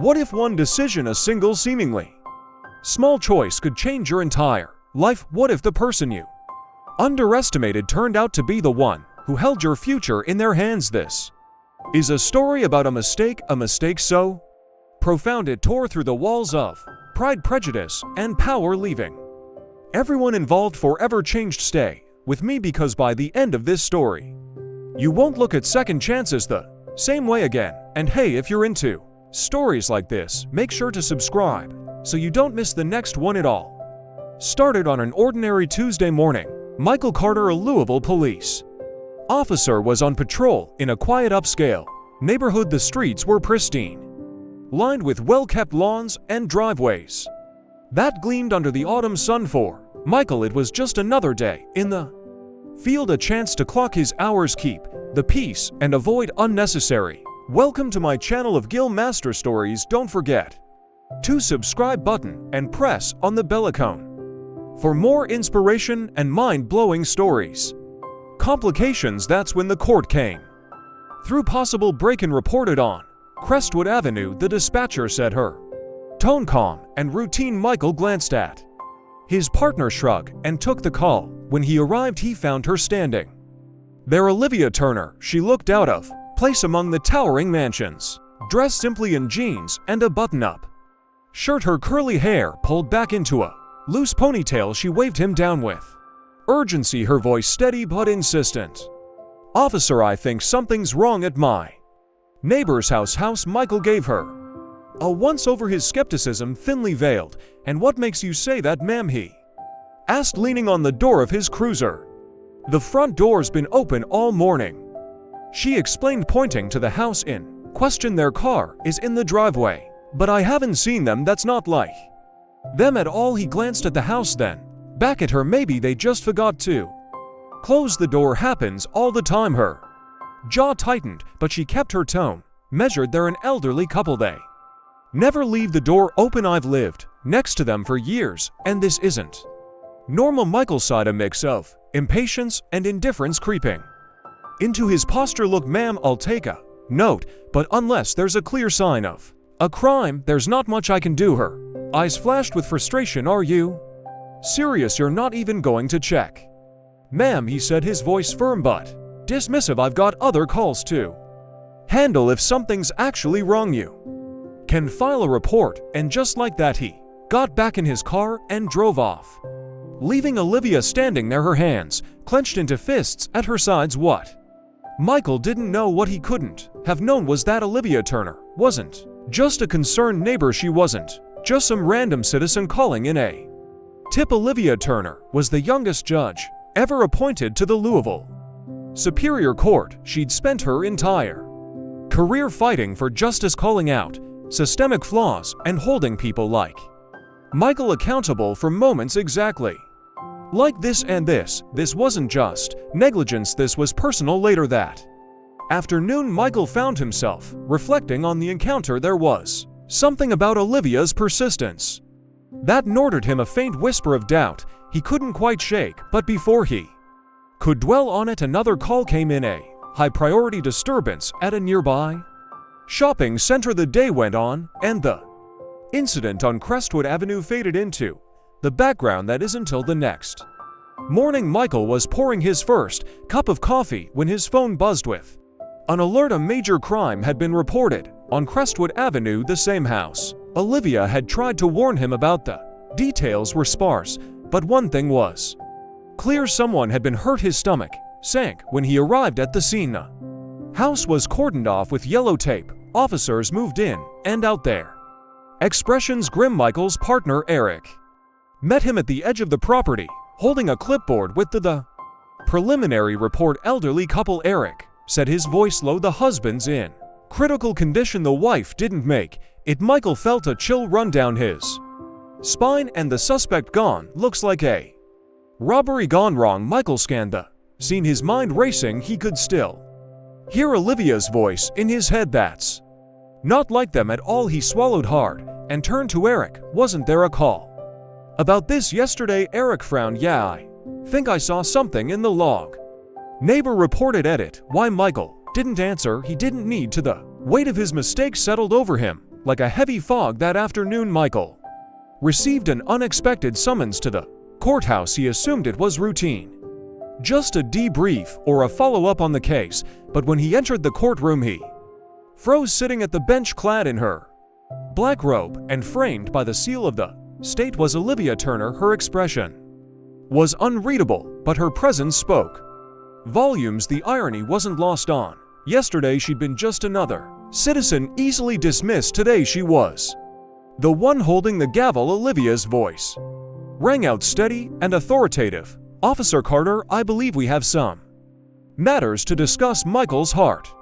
What if one decision, a single seemingly small choice, could change your entire life? What if the person you underestimated turned out to be the one who held your future in their hands? This is a story about a mistake so profound it tore through the walls of pride, prejudice, and power, leaving everyone involved forever changed. Stay with me, because by the end of this story, you won't look at second chances the same way again. And hey, if you're into stories like this, make sure to subscribe so you don't miss the next one. It all started on an ordinary Tuesday morning. Michael Carter, a Louisville police officer, was on patrol in a quiet upscale neighborhood. The streets were pristine, lined with well-kept lawns and driveways that gleamed under the autumn sun. For Michael, it was just another day in the field, a chance to clock his hours, keep the peace, and avoid unnecessary. Welcome to my channel of Gill Master Stories. Don't forget to subscribe button and press on the bell icon for more inspiration and mind-blowing stories. Complications. That's when the court came through. Possible break-in reported on Crestwood Avenue, the dispatcher said, her tone calm and routine. Michael glanced at his partner, shrugged, and took the call. When he arrived, he found her standing there. Olivia Turner. She looked out of place among the towering mansions, dressed simply in jeans and a button-up shirt, her curly hair pulled back into a loose ponytail. She waved him down with urgency, her voice steady but insistent. "Officer, I think something's wrong at my neighbor's house." Michael gave her a once over, his skepticism thinly veiled. "And what makes you say that, ma'am?" he asked, leaning on the door of his cruiser. "The front door's been open all morning," she explained, pointing to the house in question. "Their car is in the driveway, but I haven't seen them. That's not like them at all." He glanced at the house, then back at her. "Maybe they just forgot to close the door. Happens all the time." Her jaw tightened, but she kept her tone measured. "They're an elderly couple. They never leave the door open. I've lived next to them for years, and this isn't normal." Michael sighed, a mix of impatience and indifference creeping into his posture. "Look, ma'am, I'll take a note, but unless there's a clear sign of a crime, there's not much I can do." Her eyes flashed with frustration. "Are you serious? You're not even going to check?" "Ma'am," he said, his voice firm but dismissive, "I've got other calls to handle. If something's actually wrong, you can file a report." And just like that, he got back in his car and drove off, leaving Olivia standing there, her hands clenched into fists at her sides. What Michael didn't know, what he couldn't have known, was that Olivia Turner wasn't just a concerned neighbor. She wasn't just some random citizen calling in a tip. Olivia Turner was the youngest judge ever appointed to the Louisville Superior Court. She'd spent her entire career fighting for justice, calling out systemic flaws, and holding people like Michael accountable for moments exactly like this. And this wasn't just negligence, this was personal. Later that afternoon, Michael found himself reflecting on the encounter. There was something about Olivia's persistence that ignored him, a faint whisper of doubt he couldn't quite shake. But before he could dwell on it, another call came in, a high-priority disturbance at a nearby shopping center. The day went on, and the incident on Crestwood Avenue faded into the background. That is, until the next morning. Michael was pouring his first cup of coffee when his phone buzzed with an alert. A major crime had been reported on Crestwood Avenue, the same house Olivia had tried to warn him about. The details were sparse, but one thing was clear: someone had been hurt. His stomach sank when he arrived at the scene. The house was cordoned off with yellow tape. Officers moved in and out, their expressions grim. Michael's partner, Eric, met him at the edge of the property, holding a clipboard with the preliminary report. "Elderly couple," Eric said, his voice low. "The husband's in critical condition. The wife didn't make it." Michael felt a chill run down his spine. "And the suspect gone. Looks like a robbery gone wrong." Michael scanned the scene, his mind racing. He could still hear Olivia's voice in his head. "That's not like them at all." He swallowed hard and turned to Eric. "Wasn't there a call about this yesterday?" Eric frowned. "Yeah, I think I saw something in the log," neighbor reported. Edit. Why? Michael didn't answer. He didn't need to. The weight of his mistake settled over him. like a heavy fog that afternoon, Michael received an unexpected summons to the courthouse. He assumed it was routine, just a debrief or a follow-up on the case, but when he entered the courtroom he froze. Sitting at the bench clad in her black robe and framed by the seal of the state was Olivia Turner. Her expression was unreadable, but her presence spoke volumes. The irony wasn't lost on. Yesterday she'd been just another citizen easily dismissed. Today she was the one holding the gavel. Olivia's voice rang out steady and authoritative. "Officer Carter, I believe we have some matters to discuss." Michael's heart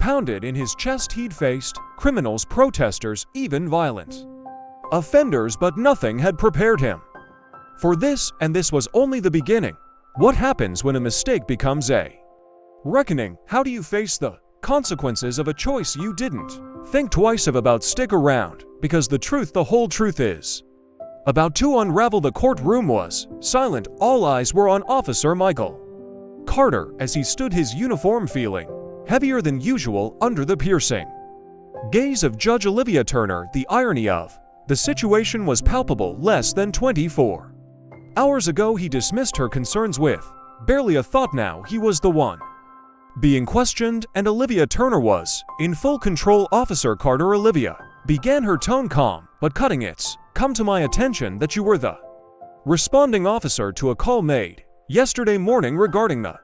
pounded in his chest. He'd faced criminals, protesters, even violent offenders, but nothing had prepared him for this, and this was only the beginning. What happens when a mistake becomes a reckoning? How do you face the consequences of a choice you didn't think twice of about? Stick around, because the truth, the whole truth, is about to unravel. The courtroom was silent. All eyes were on Officer Michael Carter as he stood, his uniform feeling heavier than usual under the piercing gaze of Judge Olivia Turner. The irony of the situation was palpable. Less than 24 hours ago he dismissed her concerns with barely a thought. Now he was the one being questioned, and Olivia Turner was in full control. "Officer Carter," Olivia began, her tone calm but cutting. "It's come to my attention that you were the responding officer to a call made yesterday morning regarding the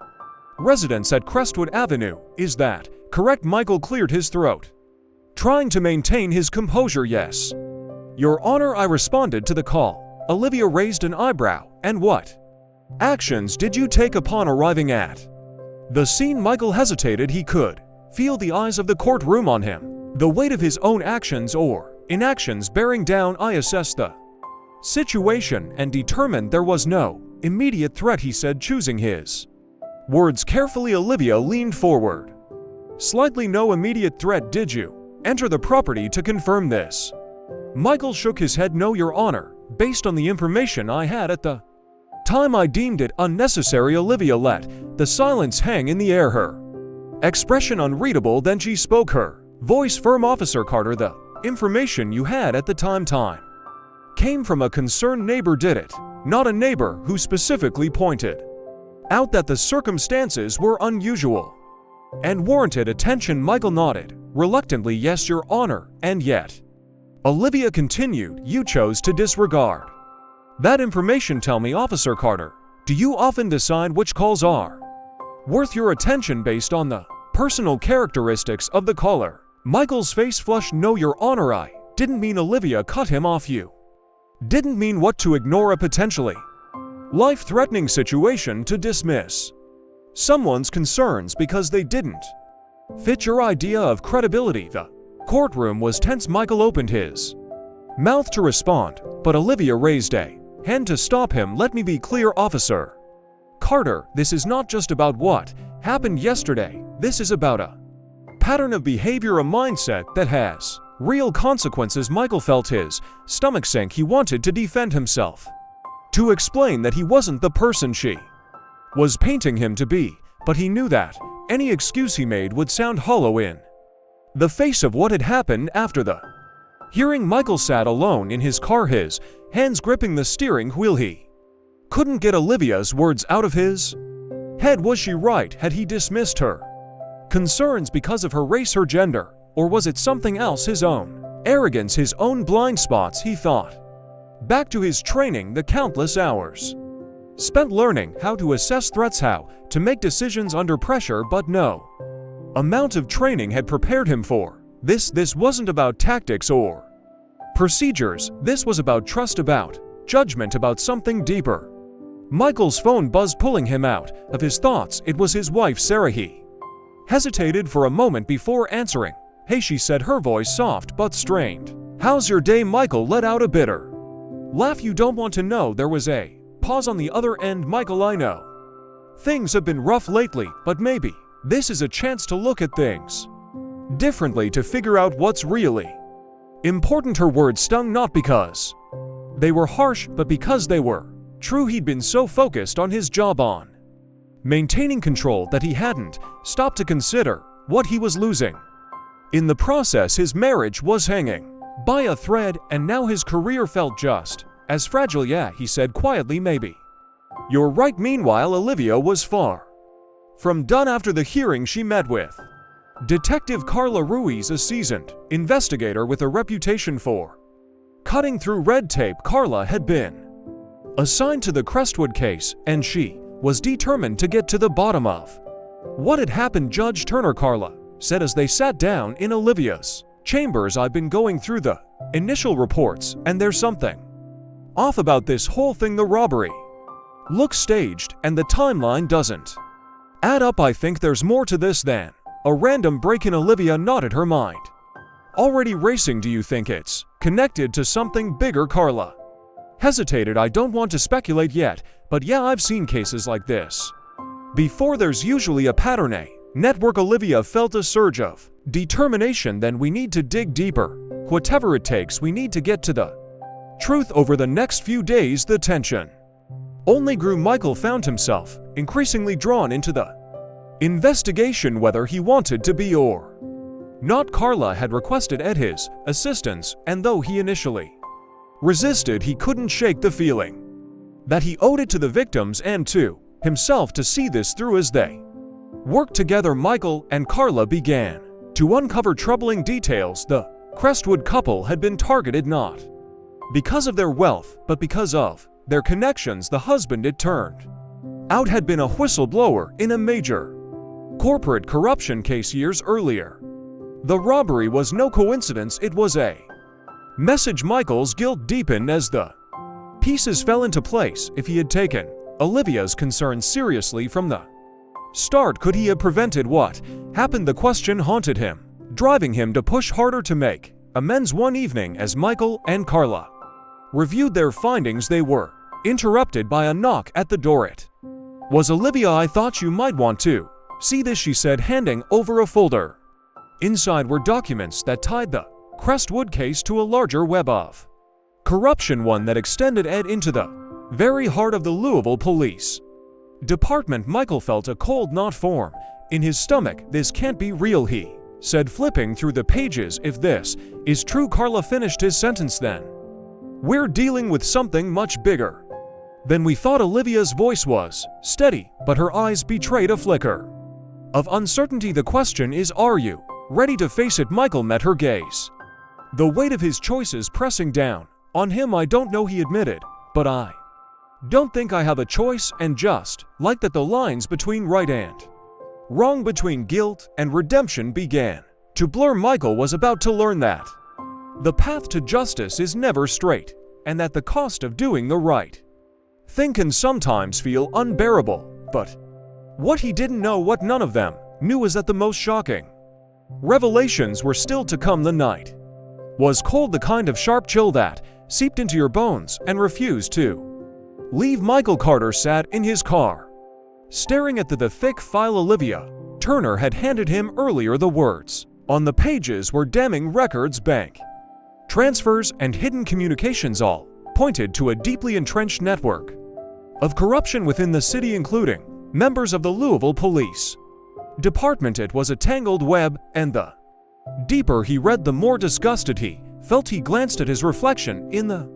residence at Crestwood Avenue. Is that correct?" Michael cleared his throat, trying to maintain his composure. "Yes, Your Honor, I responded to the call." Olivia raised an eyebrow. "And what actions did you take upon arriving at the scene?" Michael hesitated. He could feel the eyes of the courtroom on him, the weight of his own actions or inactions bearing down. "I assessed the situation and determined there was no immediate threat," he said, choosing his words carefully. Olivia leaned forward slightly. "No immediate threat. Did you enter the property to confirm this?" Michael shook his head. "No, Your Honor. Based on the information I had at the time, I deemed it unnecessary." Olivia let the silence hang in the air, her expression unreadable. Then she spoke, her voice firm. "Officer Carter, the information you had at the time came from a concerned neighbor, did it? Not a neighbor who specifically pointed out that the circumstances were unusual and warranted attention?" Michael nodded reluctantly. "Yes, Your Honor. And yet," Olivia continued, "you chose to disregard that information. Tell me, Officer Carter, do you often decide which calls are worth your attention based on the personal characteristics of the caller?" Michael's face flushed. "No, Your Honor, I didn't mean." Olivia cut him off. "You didn't mean what? To ignore a potentially life-threatening situation, to dismiss someone's concerns because they didn't fit your idea of credibility?" The courtroom was tense. Michael opened his mouth to respond, but Olivia raised a hand to stop him. "Let me be clear, Officer Carter. This is not just about what happened yesterday. This is about a pattern of behavior, a mindset that has real consequences." Michael felt his stomach sink. He wanted to defend himself, to explain that he wasn't the person she was painting him to be, but he knew that any excuse he made would sound hollow in the face of what had happened after the hearing. Michael sat alone in his car, his hands gripping the steering wheel. He couldn't get Olivia's words out of his head. Was she right? Had he dismissed her concerns because of her race, her gender, or was it something else? His own arrogance, his own blind spots. He thought back to his training, the countless hours spent learning how to assess threats, how to make decisions under pressure, but no amount of training had prepared him for this. This wasn't about tactics or procedures. This was about trust, about judgment, about something deeper. Michael's phone buzzed, pulling him out of his thoughts. It was his wife, Sarah. He hesitated for a moment before answering. "Hey," she said, her voice soft but strained. "How's your day?" Michael let out a bitter laugh. "You don't want to know." There was a pause on the other end. "Michael, I know things have been rough lately, but maybe this is a chance to look at things differently, to figure out what's really important." Her words stung, not because they were harsh, but because they were true. He'd been so focused on his job, on maintaining control, that he hadn't stopped to consider what he was losing. In the process, his marriage was hanging by a thread, and now his career felt just as fragile. Yeah, he said quietly, maybe. You're right. Meanwhile, Olivia was far from done. After the hearing, she met with Detective Carla Ruiz, a seasoned investigator with a reputation for cutting through red tape. Carla had been assigned to the Crestwood case, and she was determined to get to the bottom of what had happened. Judge Turner, Carla said as they sat down in Olivia's chambers, I've been going through the initial reports, and there's something off about this whole thing. The robbery looks staged, and the timeline doesn't add up. I think there's more to this than a random break-in. Olivia nodded, her mind already racing. Do you think it's connected to something bigger? Carla hesitated. I don't want to speculate yet, but yeah, I've seen cases like this before. There's usually a pattern, a network. Olivia felt a surge of determination. Then we need to dig deeper. Whatever it takes, we need to get to the truth. Over the next few days, the tension only grew. Michael found himself increasingly drawn into the investigation, whether he wanted to be or not. Carla had requested Ed his assistance, and though he initially resisted, he couldn't shake the feeling that he owed it to the victims and to himself to see this through. As they worked together, Michael and Carla began to uncover troubling details. The Crestwood couple had been targeted not because of their wealth, but because of their connections. The husband, it turned out, had been a whistleblower in a major corporate corruption case years earlier. The robbery was no coincidence, it was a message. Michael's guilt deepened as the pieces fell into place. If he had taken Olivia's concerns seriously from the start, could he have prevented what happened? The question haunted him, driving him to push harder to make amends. One evening, as Michael and Carla reviewed their findings, they were interrupted by a knock at the door. It was Olivia. I thought you might want to see this, she said, handing over a folder. Inside were documents that tied the Crestwood case to a larger web of corruption, one that extended Ed into the very heart of the Louisville Police Department. Michael felt a cold knot form in his stomach. This can't be real, he said, flipping through the pages. If this is true, Carla finished his sentence, then we're dealing with something much bigger than we thought. Olivia's voice was steady, but her eyes betrayed a flicker of uncertainty. The question is, are you ready to face it? Michael met her gaze, the weight of his choices pressing down on him. I don't know, he admitted, but I don't think I have a choice. And just like that, the lines between right and wrong, between guilt and redemption, began to blur. Michael was about to learn that the path to justice is never straight, and that the cost of doing the right thing can sometimes feel unbearable. But what he didn't know, what none of them knew, is that the most shocking revelations were still to come. The night was cold, the kind of sharp chill that seeped into your bones and refused to leave. Michael Carter sat in his car, staring at the thick file Olivia Turner had handed him earlier. The words on the pages were damning. Records, bank transfers, and hidden communications all pointed to a deeply entrenched network of corruption within the city, including members of the Louisville Police Department. It was a tangled web, and the deeper he read, the more disgusted he felt. He glanced at his reflection in the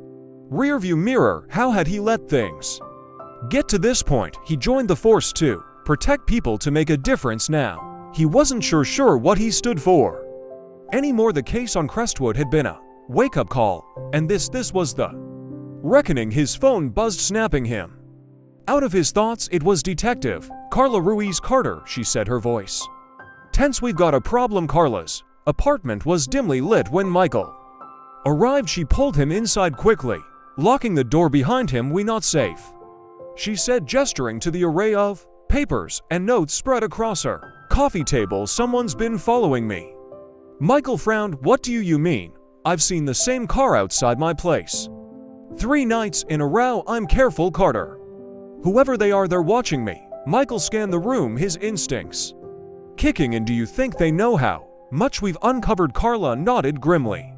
rearview mirror. How had he let things get to this point? He joined the force to protect people, to make a difference. Now he wasn't sure what he stood for anymore. The case on Crestwood had been a wake-up call, and this was the reckoning. His phone buzzed, snapping him out of his thoughts. It was Detective Carla Ruiz. Carter, she said, her voice tense. We've got a problem. Carla's apartment was dimly lit when Michael arrived. She pulled him inside quickly, locking the door behind him. "We not safe," she said, gesturing to the array of papers and notes spread across her coffee table. "Someone's been following me." Michael frowned. "What do you mean? I've seen the same car outside my place 3 nights in a row." "I'm careful, Carter. Whoever they are, they're watching me." Michael scanned the room, his instincts kicking in. "Do you think they know how much we've uncovered?" Carla nodded grimly.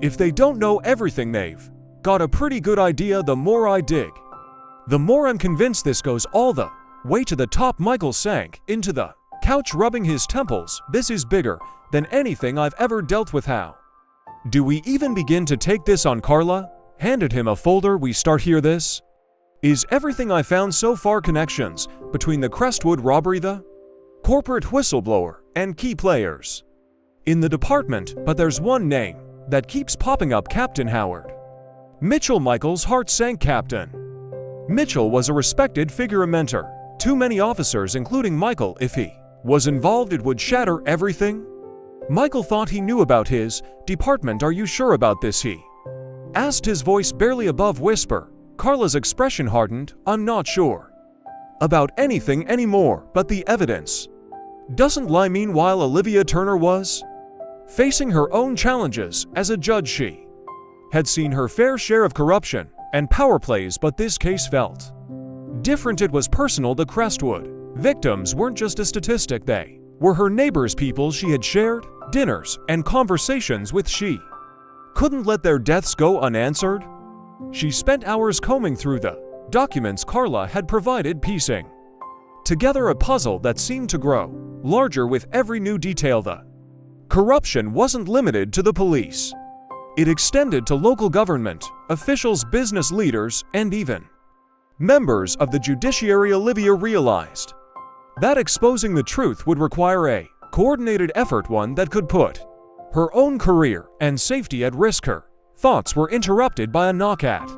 "If they don't know everything, they've got a pretty good idea. The more I dig, the more I'm convinced this goes all the way to the top." Michael sank into the couch, rubbing his temples. "This is bigger than anything I've ever dealt with. How do we even begin to take this on? Carla handed him a folder. We start here. This is everything I found so far. Connections between the Crestwood robbery, the corporate whistleblower, and key players in the department, but there's one name that keeps popping up: Captain Howard Mitchell. Michael's heart sank. Captain Mitchell was a respected figure, a mentor to many officers, including Michael. If he was involved, it would shatter everything Michael thought he knew about his department. Are you sure about this? He asked, his voice barely above whisper. Carla's expression hardened. I'm not sure about anything anymore, but the evidence doesn't lie. Meanwhile, Olivia Turner was facing her own challenges as a judge. She had seen her fair share of corruption and power plays, but this case felt different. It was personal. The Crestwood victims weren't just a statistic, they were her neighbors, people she had shared dinners and conversations with. She couldn't let their deaths go unanswered. She spent hours combing through the documents Carla had provided, piecing together a puzzle that seemed to grow larger with every new detail. The corruption wasn't limited to the police. It extended to local government officials, business leaders, and even members of the judiciary. Olivia realized that exposing the truth would require a coordinated effort, one that could put her own career and safety at risk. Her thoughts were interrupted by a knock at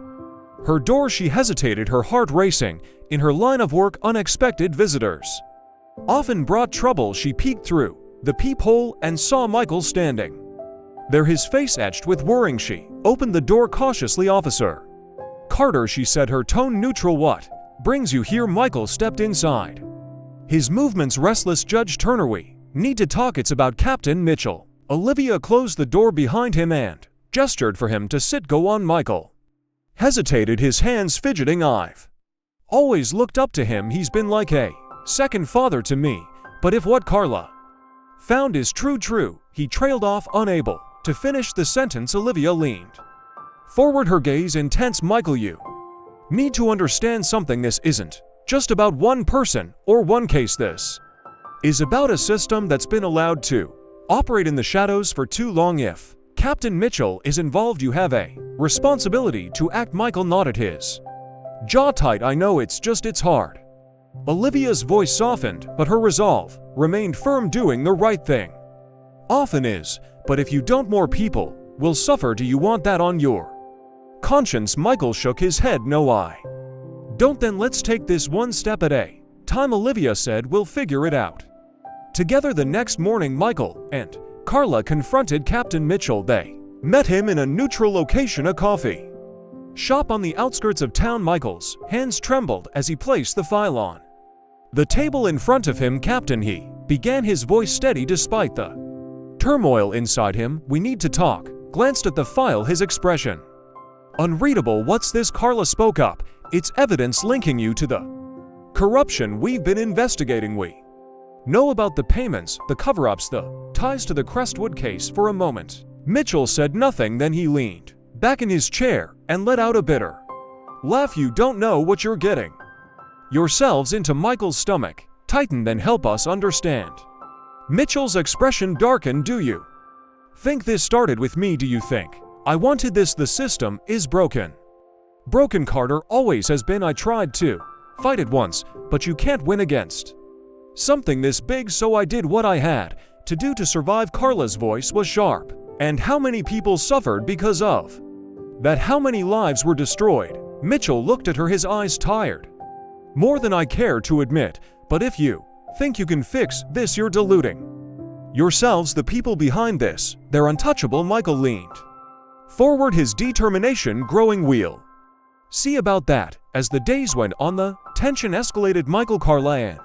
her door. She hesitated, her heart racing. In her line of work, unexpected visitors often brought trouble. She peeked through the peephole and saw Michael standing there, his face etched with worrying. She opened the door cautiously. Officer Carter, she said, her tone neutral. What brings you here? Michael stepped inside, his movements restless. Judge Turner, we need to talk. It's about Captain Mitchell. Olivia closed the door behind him and gestured for him to sit. Go on. Michael hesitated, his hands fidgeting. I've always looked up to him. He's been like a second father to me. But if what Carla found is true, he trailed off, unable to finish the sentence. Olivia leaned forward, her gaze intense. Michael, you need to understand something. This isn't just about one person or one case. This is about a system that's been allowed to operate in the shadows for too long. If Captain Mitchell is involved, you have a responsibility to act. Michael nodded, his jaw tight. I know, it's hard. Olivia's voice softened, but her resolve remained firm. Doing the right thing often is, but if you don't, more people will suffer. Do you want that on your conscience? Michael shook his head. No, I don't. Then let's take this one step at a time, Olivia said. We'll figure it out together. The next morning, Michael and Carla confronted Captain Mitchell. They met him in a neutral location, a coffee shop on the outskirts of town. Michael's hands trembled as he placed the file on the table in front of him. Captain, he began, his voice steady despite the turmoil inside him. We need to talk. Glanced at the file, his expression unreadable. What's this? Carla spoke up. It's evidence linking you to the corruption we've been investigating. We know about the payments, the cover-ups, the ties to the Crestwood case. For a moment, Mitchell said nothing, then he leaned back in his chair and let out a bitter laugh. You don't know what you're getting yourselves into. Michael's stomach tightened. Then help us understand. Mitchell's expression darkened. Do you think this started with me? Do you think I wanted this? The system is broken. Carter always has been. I tried to fight it once, but you can't win against something this big, so I did what I had to do to survive. Carla's voice was sharp. And how many people suffered because of that? How many lives were destroyed? Mitchell looked at her, his eyes tired. More than I care to admit, but if you think you can fix this, you're deluding yourselves. The people behind this, they're untouchable. Michael leaned forward, his determination growing. We'll see about that. As the days went on, the tension escalated. Michael, Carla, and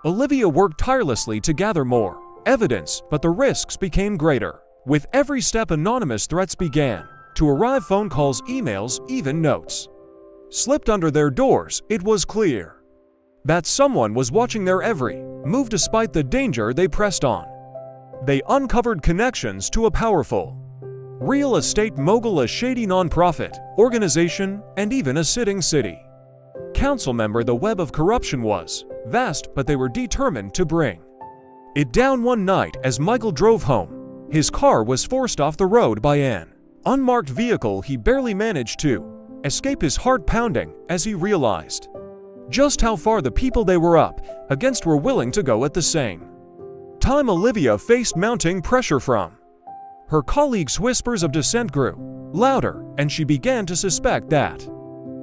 Olivia worked tirelessly to gather more evidence, but the risks became greater. With every step, anonymous threats began to arrive. Phone calls, emails, even notes slipped under their doors. It was clear that someone was watching their every move. Despite the danger, they pressed on. They uncovered connections to a powerful real estate mogul, a shady nonprofit organization, and even a sitting city council member. The web of corruption was vast, but they were determined to bring it down one night as Michael drove home. His car was forced off the road by an unmarked vehicle. He barely managed to escape, his heart pounding as he realized just how far the people they were up against were willing to go at the same time. Olivia faced mounting pressure from her colleagues. Whispers of dissent grew louder, and she began to suspect that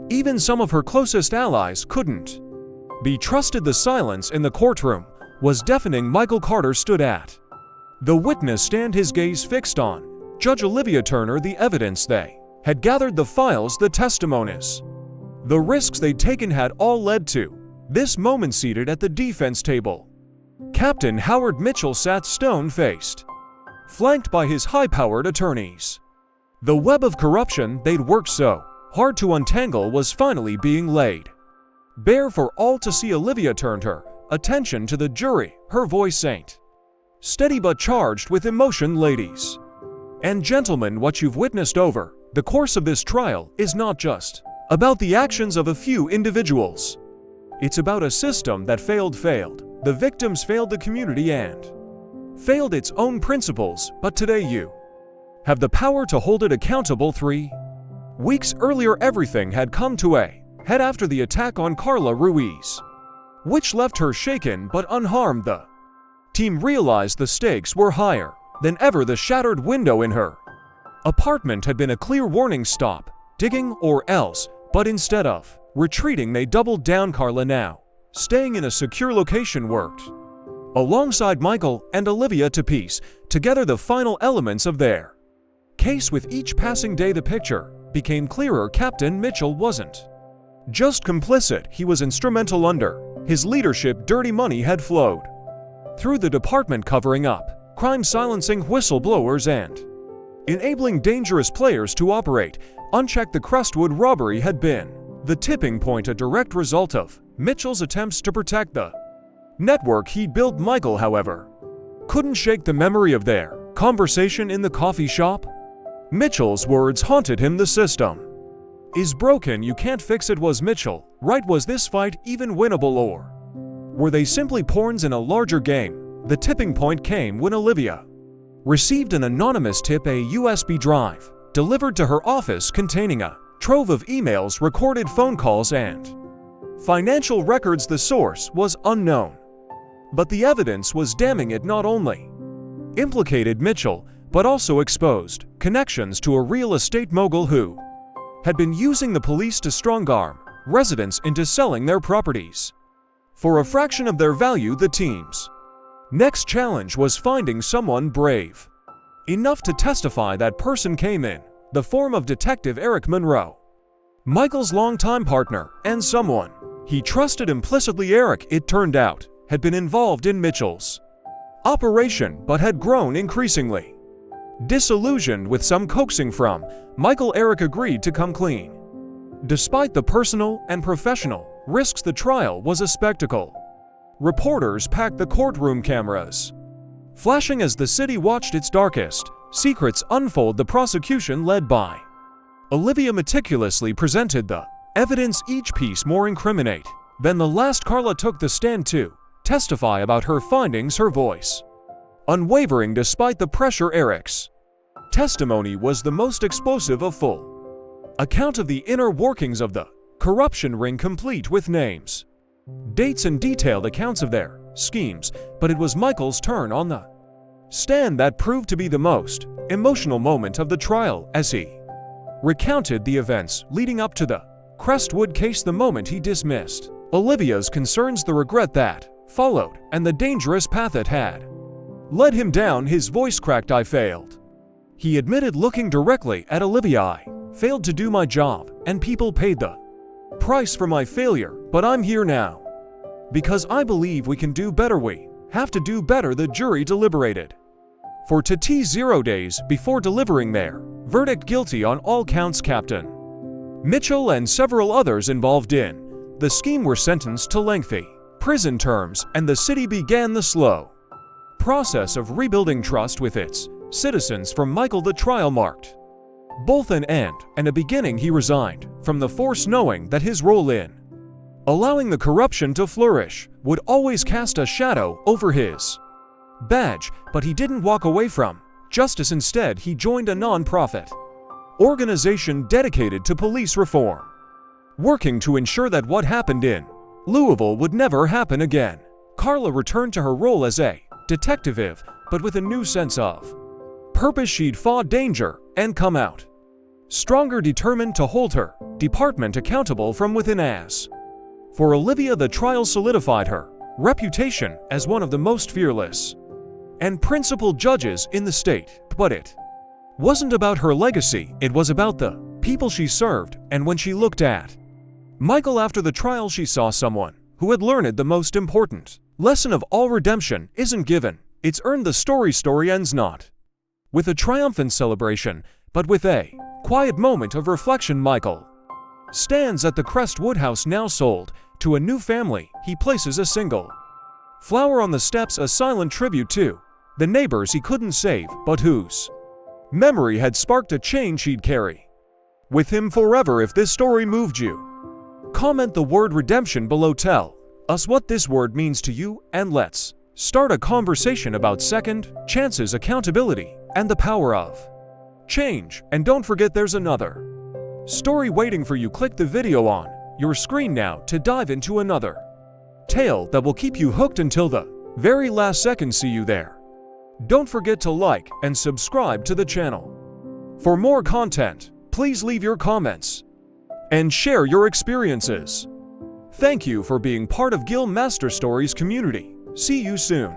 even some of her closest allies couldn't be trusted. The silence in the courtroom was deafening. Michael Carter stood at the witness stand, his gaze fixed on Judge Olivia Turner. The evidence they had gathered, the files, the testimonies, the risks they'd taken had all led to this moment. Seated at the defense table, Captain Howard Mitchell sat stone-faced, flanked by his high-powered attorneys. The web of corruption they'd worked so hard to untangle was finally being laid bare for all to see. Olivia turned her attention to the jury, her voice steady but charged with emotion. Ladies and gentlemen, what you've witnessed over the course of this trial is not just about the actions of a few individuals. It's about a system that failed. The victims failed the community and failed its own principles, but today you have the power to hold it accountable. 3 weeks earlier, everything had come to a head after the attack on Carla Ruiz, which left her shaken but unharmed. The team realized the stakes were higher than ever. The shattered window in her apartment had been a clear warning: stop digging or else. But instead of retreating, they doubled down. Carla, now staying in a secure location, worked alongside Michael and Olivia to piece together the final elements of their case. With each passing day, the picture became clearer. Captain Mitchell wasn't just complicit, he was instrumental. Under his leadership, dirty money had flowed through the department, covering up crime, silencing whistleblowers, and enabling dangerous players to operate unchecked. The Crestwood robbery had been the tipping point, a direct result of Mitchell's attempts to protect the network he'd built. Michael, however, couldn't shake the memory of their conversation in the coffee shop. Mitchell's words haunted him: the system is broken, you can't fix it. Was Mitchell right? Was this fight even winnable, or were they simply pawns in a larger game? The tipping point came when Olivia received an anonymous tip, a USB drive delivered to her office containing a trove of emails, recorded phone calls, and financial records. The source was unknown, but the evidence was damning. It not only implicated Mitchell, but also exposed connections to a real estate mogul who had been using the police to strong-arm residents into selling their properties for a fraction of their value. The team's next challenge was finding someone brave enough to testify. That person came in the form of Detective Eric Monroe, Michael's longtime partner and someone he trusted implicitly. Eric, it turned out, had been involved in Mitchell's operation but had grown increasingly disillusioned. With some coaxing from Michael, Eric agreed to come clean. Despite the personal and professional risks, the trial was a spectacle. Reporters packed the courtroom, cameras flashing as the city watched its darkest secrets unfold. The prosecution, led by Olivia, meticulously presented the evidence, each piece more incriminate than the last. Carla took the stand to testify about her findings, her voice unwavering despite the pressure. Eric's testimony was the most explosive, a full account of the inner workings of the corruption ring, complete with names, dates, and detailed accounts of their schemes. But it was Michael's turn on the stand that proved to be the most emotional moment of the trial, as he recounted the events leading up to the Crestwood case, the moment he dismissed Olivia's concerns, the regret that followed, and the dangerous path it had led him down. His voice cracked. I failed, he admitted, looking directly at Olivia. I failed to do my job, and people paid the price for my failure, but I'm here now because I believe we can do better. We have to do better. The jury deliberated for 0 days before delivering their verdict: guilty on all counts. Captain Mitchell and several others involved in the scheme were sentenced to lengthy prison terms, and the city began the slow process of rebuilding trust with its citizens. From Michael, the trial marked both an end and a beginning. He resigned from the force, knowing that his role in allowing the corruption to flourish would always cast a shadow over his badge, but he didn't walk away from justice. Instead, he joined a non-profit organization dedicated to police reform, working to ensure that what happened in Louisville would never happen again. Carla returned to her role as a detective, but with a new sense of purpose. She'd fought danger and come out stronger, determined to hold her department accountable from within. As for Olivia, the trial solidified her reputation as one of the most fearless and principled judges in the state. But it wasn't about her legacy, it was about the people she served. And when she looked at Michael after the trial, she saw someone who had learned the most important lesson of all: redemption isn't given, it's earned. The story ends not with a triumphant celebration, but with a quiet moment of reflection. Michael stands at the Crestwood house, now sold to a new family. He places a single flower on the steps, a silent tribute to the neighbors he couldn't save, but whose memory had sparked a change he'd carry with him forever. If this story moved you, comment the word redemption below. Tell us what this word means to you, and let's start a conversation about second chances, accountability, and the power of change. And don't forget, there's another story waiting for you. Click the video on your screen now to dive into another tale that will keep you hooked until the very last second. See you there. Don't forget to like and subscribe to the channel. For more content, please leave your comments and share your experiences. Thank you for being part of Gill Master Stories community. See you soon.